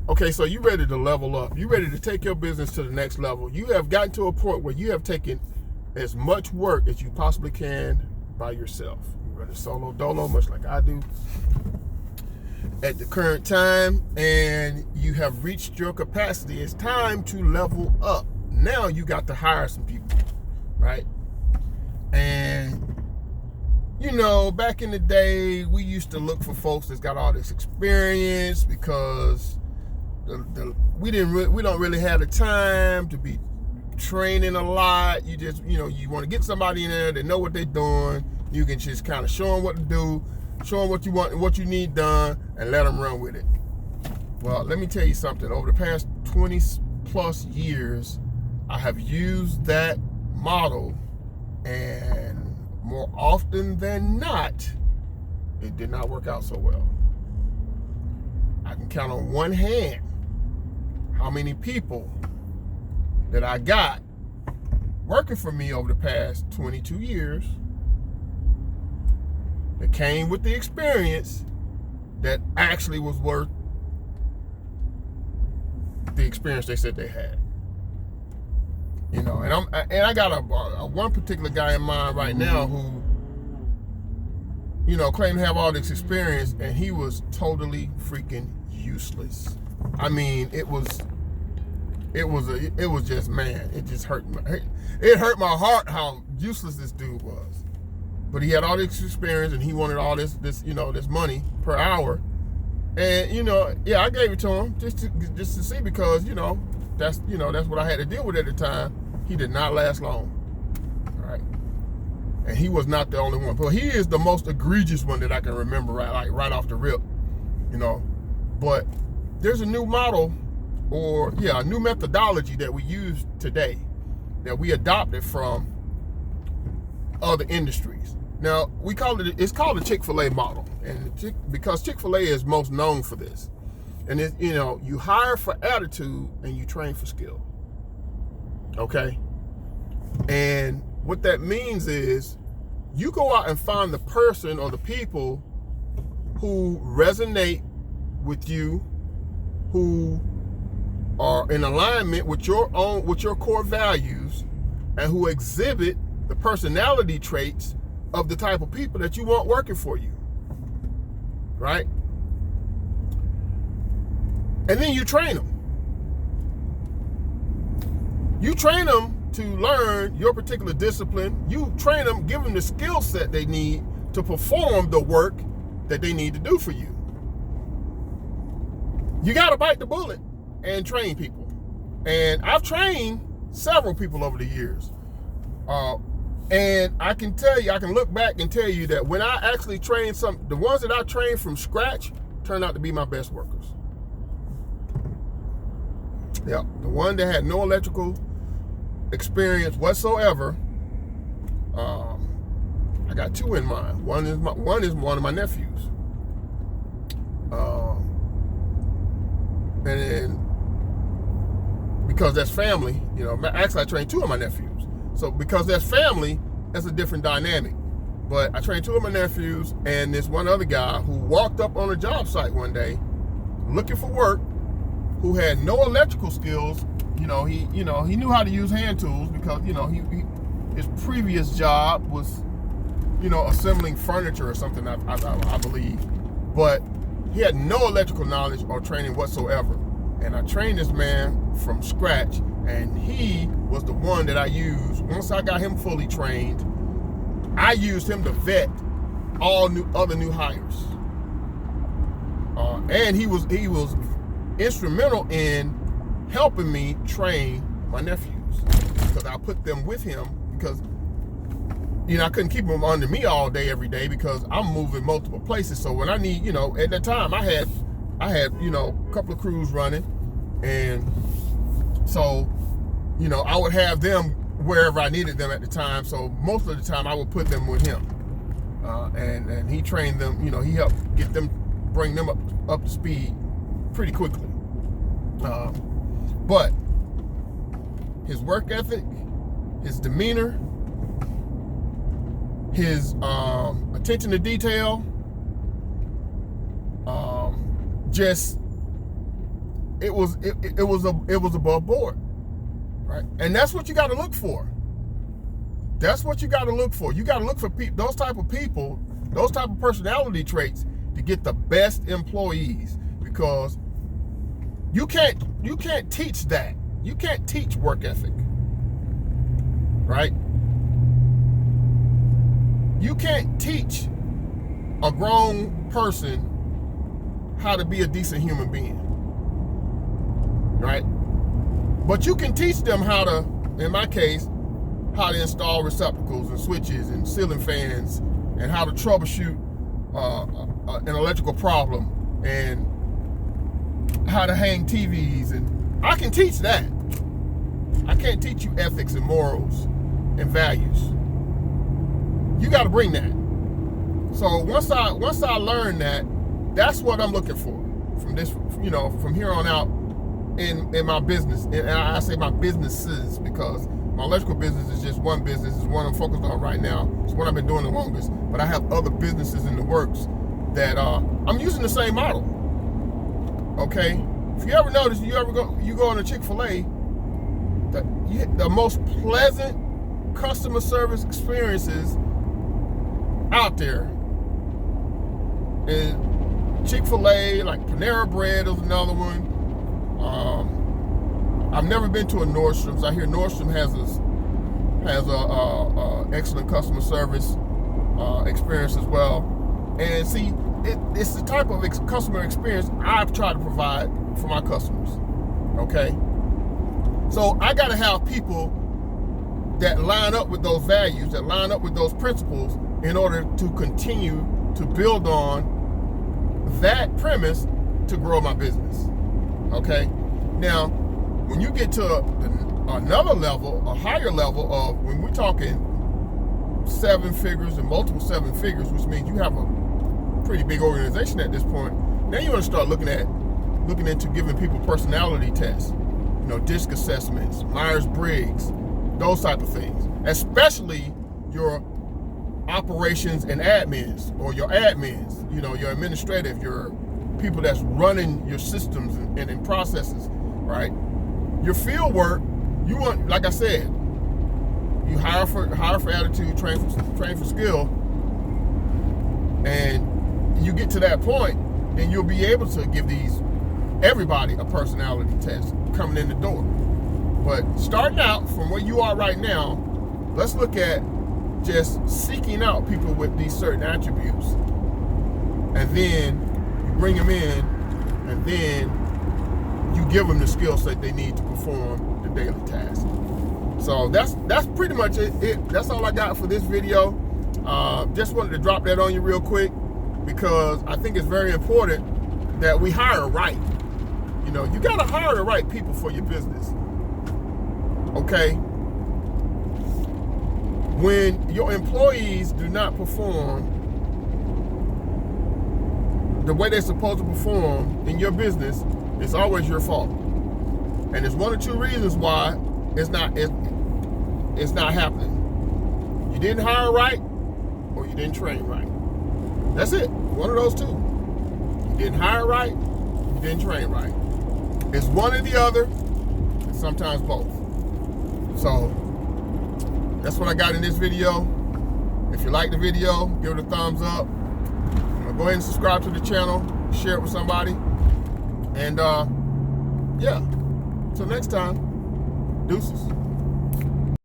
Okay, so you ready to level up. You ready to take your business to the next level. You have gotten to a point where you have taken as much work as you possibly can by yourself. You run a solo dolo, much like I do at the current time, and you have reached your capacity. It's time to level up. Now you got to hire some people, right? And you know, back in the day, we used to look for folks that's got all this experience because we don't really have the time to be training a lot. You just, you know, you want to get somebody in there that know what they're doing. You can just kind of show them what to do, show them what you want and what you need done, and let them run with it. Well, let me tell you something. Over the past 20 plus years, I have used that model, and more often than not, it did not work out so well. I can count on one hand how many people that I got working for me over the past 22 years that came with the experience that actually was worth the experience they said they had. You know, and I got a one particular guy in mind right now who, you know, claimed to have all this experience, and he was totally freaking useless. I mean, it was just, man, it just hurt my heart how useless this dude was. But he had all this experience, and he wanted all this you know, this money per hour, and you know, yeah, I gave it to him just to see, because you know, that's what I had to deal with at the time. He did not last long, all right? And he was not the only one. But he is the most egregious one that I can remember right off the rip, you know. But there's a new model, or a new methodology that we use today that we adopted from other industries. Now, it's called the Chick-fil-A model, and because Chick-fil-A is most known for this. And it, you know, you hire for attitude and you train for skill. Okay? And what that means is you go out and find the person or the people who resonate with you, who are in alignment with your core values, and who exhibit the personality traits of the type of people that you want working for you. Right? And then you train them. You train them to learn your particular discipline. You train them, give them the skill set they need to perform the work that they need to do for you. You got to bite the bullet and train people. And I've trained several people over the years. And I can tell you, I can look back and tell you that when I actually trained the ones that I trained from scratch turned out to be my best workers. Yeah, the one that had no electrical experience whatsoever, I got two in mind. One is one of my nephews, and then because that's family, you know. Actually, I trained two of my nephews, so because that's family, that's a different dynamic. But I trained two of my nephews and this one other guy who walked up on a job site one day looking for work, who had no electrical skills. He knew how to use hand tools because, his previous job was, assembling furniture or something, I believe. But he had no electrical knowledge or training whatsoever. And I trained this man from scratch, and he was the one that I used. Once I got him fully trained, I used him to vet all other new hires. And he was instrumental in helping me train my nephews, because I put them with him, because I couldn't keep them under me all day every day because I'm moving multiple places. So when I need, at that time I had a couple of crews running, and so I would have them wherever I needed them at the time. So most of the time I would put them with him, and he trained them. He helped bring them up to speed pretty quickly. But his work ethic, his demeanor, his attention to detail, just it was above board, right? And that's what you got to look for. That's what you got to look for. You got to look for those type of people, those type of personality traits to get the best employees, because you can't teach that. You can't teach work ethic, right? You can't teach a grown person how to be a decent human being, right? But you can teach them how to, in my case, how to install receptacles and switches and ceiling fans, and how to troubleshoot an electrical problem, and how to hang TVs. And I can teach that. I can't teach you ethics and morals and values. You got to bring that. So once I learn that, that's what I'm looking for from this, from here on out in my business. And I say my businesses, because my electrical business is just one business. It's one I'm focused on right now. It's what I've been doing the longest. But I have other businesses in the works that I'm using the same model. Okay? If you ever notice, you go on a Chick-fil-A, the most pleasant customer service experiences out there is Chick-fil-A, like Panera Bread is another one. I've never been to a Nordstrom's. I hear Nordstrom has a excellent customer service experience as well. And see, it's the type of customer experience I've tried to provide for my customers. Okay, so I got to have people that line up with those values, that line up with those principles, in order to continue to build on that premise to grow my business. Okay, now when you get to another level, a higher level of, when we're talking 7 figures and multiple 7 figures, which means you have a pretty big organization at this point, now you want to start looking into giving people personality tests, DISC assessments, Myers-Briggs, those type of things, especially your operations and admins, or your admins, your administrative, your people that's running your systems and processes, right? Your field work, you want, like I said, you hire for attitude, train for skill, and you get to that point, then you'll be able to give everybody a personality test coming in the door. But starting out from where you are right now, let's look at just seeking out people with these certain attributes, and then you bring them in, and then you give them the skill set they need to perform the daily task. So that's pretty much it. That's all I got for this video. Just wanted to drop that on you real quick, because I think it's very important that we hire right. You got to hire the right people for your business. Okay? When your employees do not perform the way they're supposed to perform in your business, it's always your fault. And there's 1 or 2 reasons why it's not happening. You didn't hire right, or you didn't train right. That's it. One of those two. You didn't hire right, you didn't train right. It's one or the other, and sometimes both. So that's what I got in this video. If you like the video, give it a thumbs up. Go ahead and subscribe to the channel, share it with somebody. And yeah, until next time, deuces.